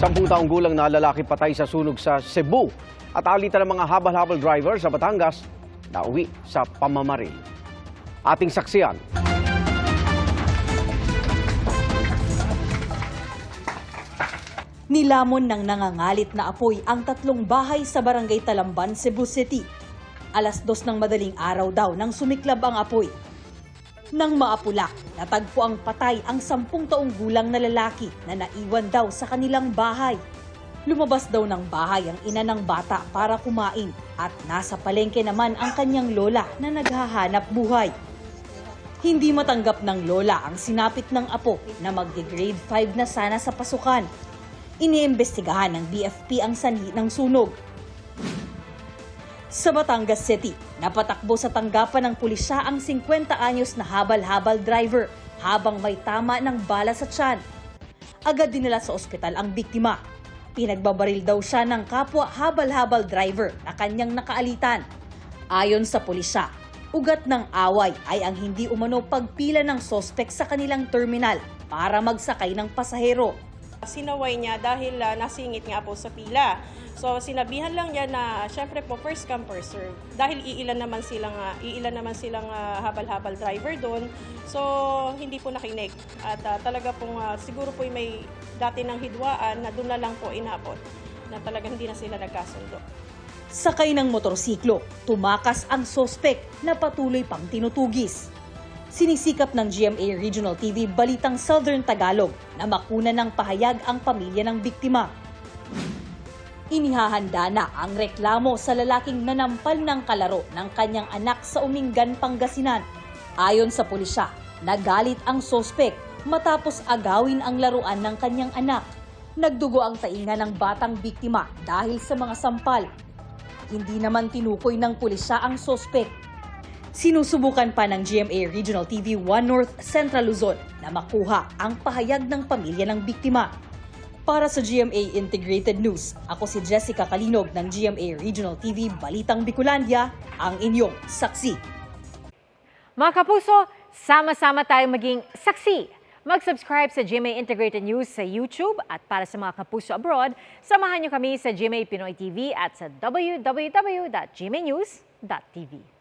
10 taong gulang na lalaki patay sa sunog sa Cebu at alitan ng mga habal-habal driver sa Batangas na uwi sa pamamaril. Ating saksiyan. Nilamon ng nangangalit na apoy ang 3 bahay sa Barangay Talamban, Cebu City. 2:00 ng madaling araw daw nang sumiklab ang apoy. Nang maapula, natagpo ang patay ang 10 taong gulang na lalaki na naiwan daw sa kanilang bahay. Lumabas daw ng bahay ang ina ng bata para kumain at nasa palengke naman ang kanyang lola na naghahanap buhay. Hindi matanggap ng lola ang sinapit ng apo na magde-grade 5 na sana sa pasukan. Iniimbestigahan ng BFP ang sanhi ng sunog. Sa Batangas City, napatakbo sa tanggapan ng pulisya ang 50 anyos na habal-habal driver habang may tama ng bala sa tiyan. Agad dinala sa ospital ang biktima. Pinagbabaril daw siya ng kapwa habal-habal driver na kanyang nakaalitan. Ayon sa pulisya, ugat ng away ay ang hindi umano pagpila ng sospek sa kanilang terminal para magsakay ng pasahero. Sinaway niya dahil nasingit nga po sa pila. So sinabihan lang niya na syempre po first come first serve. Dahil iilan naman silang habal-habal driver doon. So hindi po nakinig. At talaga pong siguro po may dati ng hidwaan na doon na lang po inabot. Na talagang hindi na sila nagkasundo. Sakay ng motorsiklo, tumakas ang sospek na patuloy pang tinutugis. Sinisikap ng GMA Regional TV Balitang Southern Tagalog na makuna ng pahayag ang pamilya ng biktima. Inihahanda na ang reklamo sa lalaking nanampal ng kalaro ng kanyang anak sa Umingan, Pangasinan. Ayon sa pulisya, nagalit ang sospek matapos agawin ang laruan ng kanyang anak. Nagdugo ang tainga ng batang biktima dahil sa mga sampal. Hindi naman tinukoy ng pulisya ang sospek. Sinusubukan pa ng GMA Regional TV 1 North Central Luzon na makuha ang pahayag ng pamilya ng biktima. Para sa GMA Integrated News, ako si Jessica Kalinog ng GMA Regional TV Balitang Bicolandia, ang inyong saksi. Mga kapuso, sama-sama tayong maging saksi. Mag-subscribe sa GMA Integrated News sa YouTube at para sa mga kapuso abroad, samahan niyo kami sa GMA Pinoy TV at sa www.gmanews.tv.